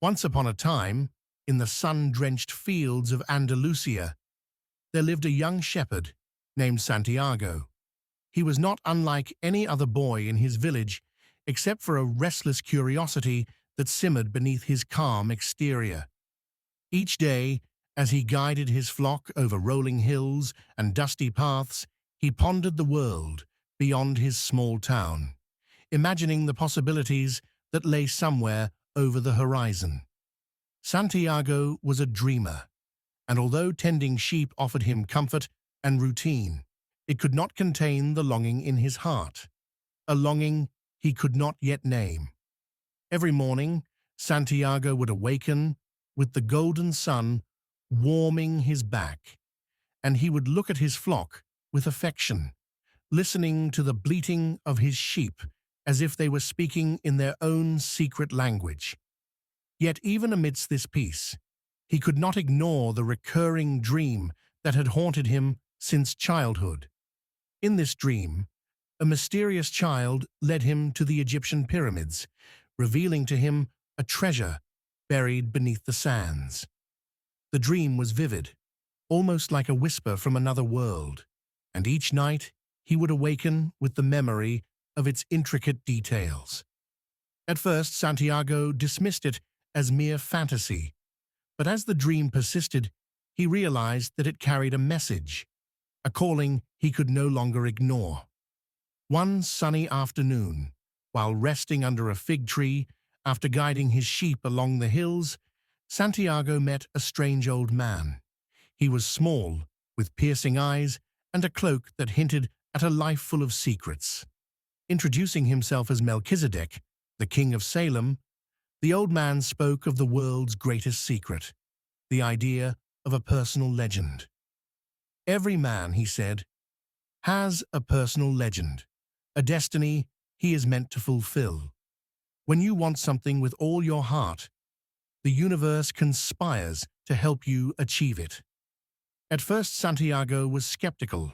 Once upon a time, in the sun-drenched fields of Andalusia, there lived a young shepherd named Santiago. He was not unlike any other boy in his village, except for a restless curiosity that simmered beneath his calm exterior. Each day, as he guided his flock over rolling hills and dusty paths, he pondered the world beyond his small town, imagining the possibilities that lay somewhere over the horizon. Santiago was a dreamer, and although tending sheep offered him comfort and routine, it could not contain the longing in his heart, a longing he could not yet name. Every morning, Santiago would awaken with the golden sun warming his back, and he would look at his flock with affection, listening to the bleating of his sheep as if they were speaking in their own secret language. Yet even amidst this peace, he could not ignore the recurring dream that had haunted him since childhood. In this dream, a mysterious child led him to the Egyptian pyramids, revealing to him a treasure buried beneath the sands. The dream was vivid, almost like a whisper from another world, and each night he would awaken with the memory of its intricate details. At first, Santiago dismissed it as mere fantasy, but as the dream persisted, he realized that it carried a message, a calling he could no longer ignore. One sunny afternoon, while resting under a fig tree after guiding his sheep along the hills, Santiago met a strange old man. He was small, with piercing eyes and a cloak that hinted at a life full of secrets. Introducing himself as Melchizedek, the king of Salem, the old man spoke of the world's greatest secret, the idea of a personal legend. Every man, he said, has a personal legend, a destiny he is meant to fulfill. When you want something with all your heart, the universe conspires to help you achieve it. At first, Santiago was skeptical.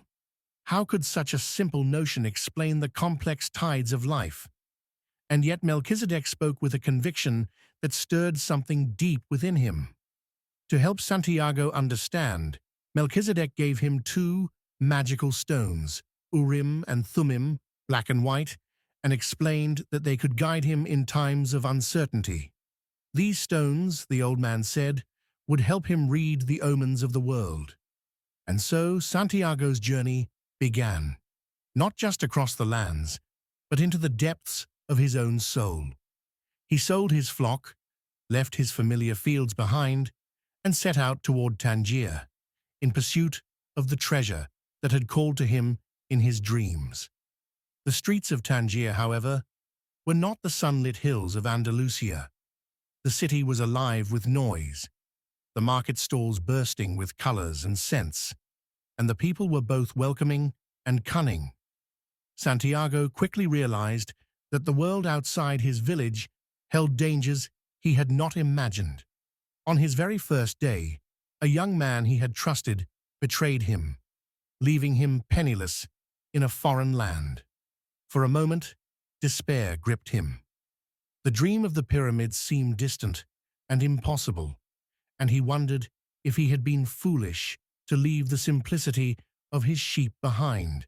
How could such a simple notion explain the complex tides of life? And yet Melchizedek spoke with a conviction that stirred something deep within him. To help Santiago understand, Melchizedek gave him two magical stones, Urim and Thummim, black and white, and explained that they could guide him in times of uncertainty. These stones, the old man said, would help him read the omens of the world. And so Santiago's journey began, not just across the lands, but into the depths of his own soul. He sold his flock, left his familiar fields behind, and set out toward Tangier, in pursuit of the treasure that had called to him in his dreams. The streets of Tangier, however, were not the sunlit hills of Andalusia. The city was alive with noise, the market stalls bursting with colors and scents, and the people were both welcoming and cunning. Santiago quickly realized that the world outside his village held dangers he had not imagined. On his very first day, a young man he had trusted betrayed him, leaving him penniless in a foreign land. For a moment, despair gripped him. The dream of the pyramids seemed distant and impossible, and he wondered if he had been foolish to leave the simplicity of his sheep behind.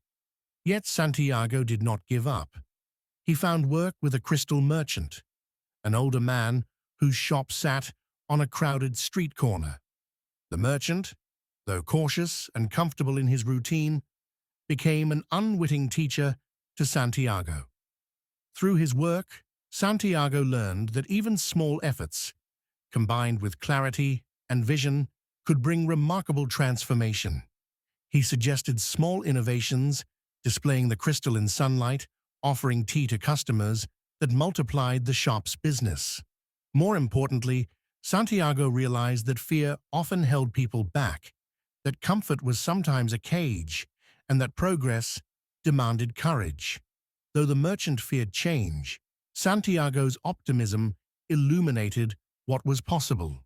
Yet Santiago did not give up. He found work with a crystal merchant, an older man whose shop sat on a crowded street corner. The merchant, though cautious and comfortable in his routine, became an unwitting teacher to Santiago. Through his work, Santiago learned that even small efforts, combined with clarity and vision, could bring remarkable transformation. He suggested small innovations, displaying the crystal in sunlight, offering tea to customers, that multiplied the shop's business. More importantly, Santiago realized that fear often held people back, that comfort was sometimes a cage, and that progress demanded courage. Though the merchant feared change, Santiago's optimism illuminated what was possible.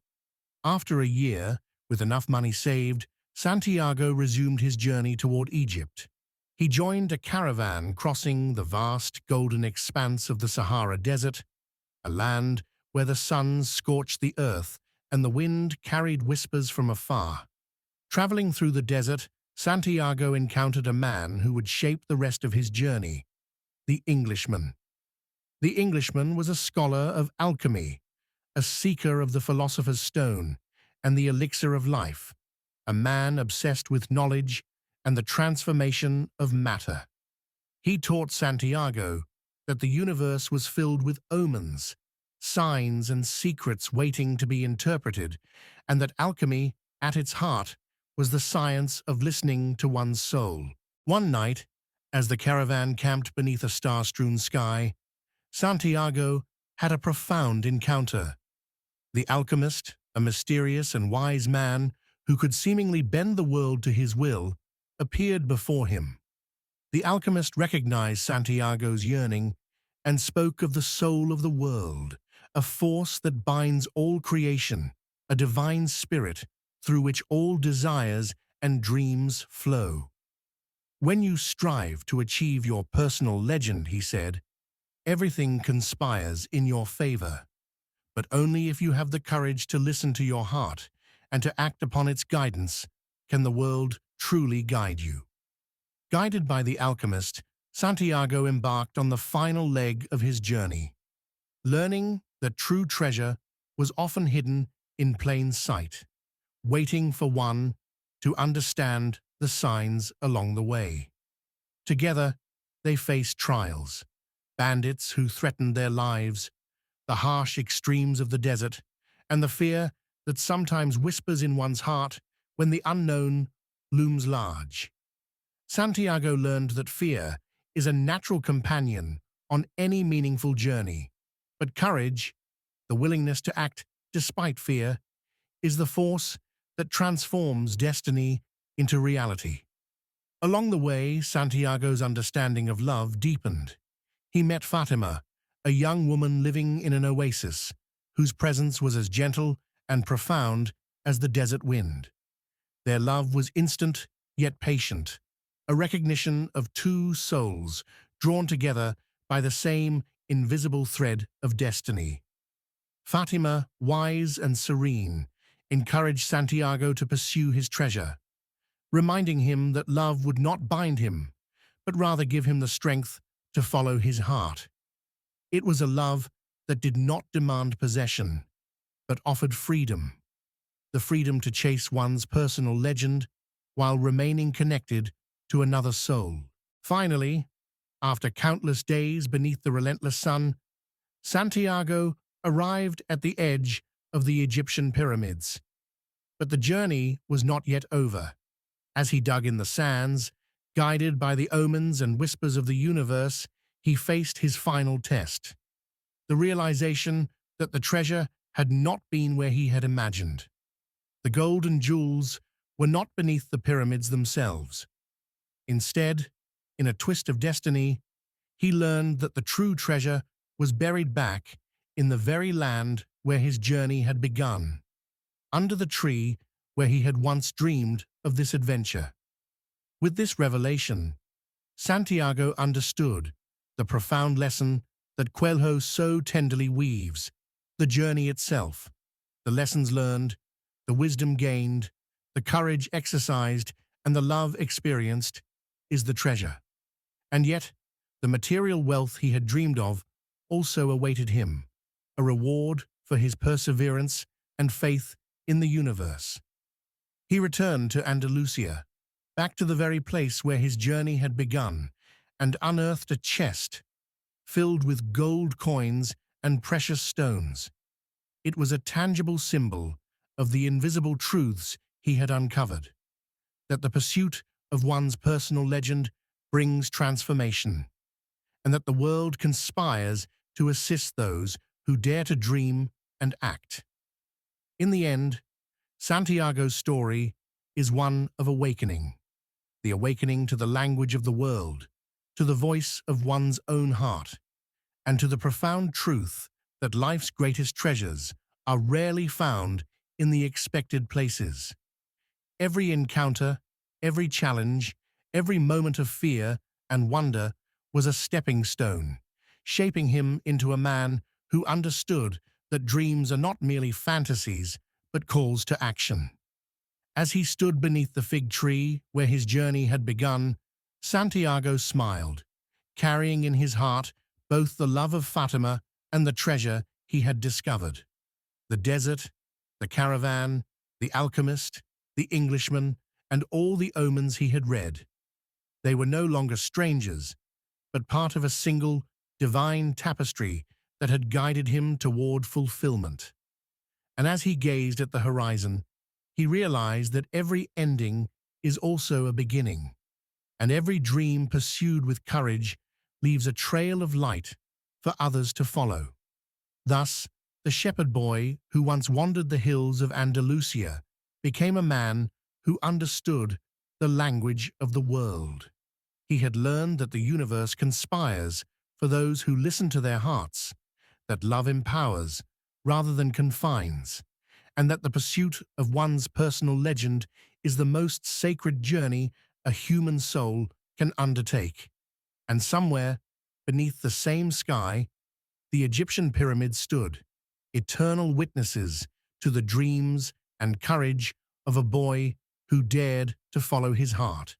After a year, with enough money saved, Santiago resumed his journey toward Egypt. He joined a caravan crossing the vast golden expanse of the Sahara Desert, a land where the sun scorched the earth and the wind carried whispers from afar. Traveling through the desert, Santiago encountered a man who would shape the rest of his journey, the Englishman. The Englishman was a scholar of alchemy, a seeker of the philosopher's stone and the elixir of life, a man obsessed with knowledge and the transformation of matter. He taught Santiago that the universe was filled with omens, signs and secrets waiting to be interpreted, and that alchemy, at its heart, was the science of listening to one's soul. One night, as the caravan camped beneath a star-strewn sky, Santiago had a profound encounter. The alchemist, a mysterious and wise man who could seemingly bend the world to his will, appeared before him. The alchemist recognized Santiago's yearning and spoke of the soul of the world, a force that binds all creation, a divine spirit through which all desires and dreams flow. When you strive to achieve your personal legend, he said, everything conspires in your favor, but only if you have the courage to listen to your heart and to act upon its guidance can the world truly guide you. Guided by the alchemist, Santiago embarked on the final leg of his journey, learning that true treasure was often hidden in plain sight, waiting for one to understand the signs along the way. Together, they faced trials, bandits who threatened their lives, the harsh extremes of the desert, and the fear that sometimes whispers in one's heart when the unknown looms large. Santiago learned that fear is a natural companion on any meaningful journey, but courage, the willingness to act despite fear, is the force that transforms destiny into reality. Along the way, Santiago's understanding of love deepened. He met Fatima, a young woman living in an oasis, whose presence was as gentle and profound as the desert wind. Their love was instant yet patient, a recognition of two souls drawn together by the same invisible thread of destiny. Fatima, wise and serene, encouraged Santiago to pursue his treasure, reminding him that love would not bind him, but rather give him the strength to follow his heart. It was a love that did not demand possession, but offered freedom, the freedom to chase one's personal legend while remaining connected to another soul. Finally, after countless days beneath the relentless sun, Santiago arrived at the edge of the Egyptian pyramids. But the journey was not yet over. As he dug in the sands, guided by the omens and whispers of the universe, he faced his final test, the realization that the treasure had not been where he had imagined. The gold and jewels were not beneath the pyramids themselves. Instead, in a twist of destiny, he learned that the true treasure was buried back in the very land where his journey had begun, under the tree where he had once dreamed of this adventure. With this revelation, Santiago understood the profound lesson that Coelho so tenderly weaves: the journey itself, the lessons learned, the wisdom gained, the courage exercised, and the love experienced is the treasure. And yet, the material wealth he had dreamed of also awaited him, a reward for his perseverance and faith in the universe. He returned to Andalusia, back to the very place where his journey had begun, and unearthed a chest filled with gold coins and precious stones. It was a tangible symbol of the invisible truths he had uncovered, that the pursuit of one's personal legend brings transformation, and that the world conspires to assist those who dare to dream and act. In the end, Santiago's story is one of awakening, the awakening to the language of the world, to the voice of one's own heart, and to the profound truth that life's greatest treasures are rarely found in the expected places. Every encounter, every challenge, every moment of fear and wonder was a stepping stone, shaping him into a man who understood that dreams are not merely fantasies, but calls to action. As he stood beneath the fig tree where his journey had begun, Santiago smiled, carrying in his heart both the love of Fatima and the treasure he had discovered. The desert, the caravan, the alchemist, the Englishman, and all the omens he had read. They were no longer strangers, but part of a single, divine tapestry that had guided him toward fulfillment. And as he gazed at the horizon, he realized that every ending is also a beginning, and every dream pursued with courage leaves a trail of light for others to follow. Thus, the shepherd boy who once wandered the hills of Andalusia became a man who understood the language of the world. He had learned that the universe conspires for those who listen to their hearts, that love empowers rather than confines, and that the pursuit of one's personal legend is the most sacred journey a human soul can undertake. And somewhere, beneath the same sky, the Egyptian pyramids stood, eternal witnesses to the dreams and courage of a boy who dared to follow his heart.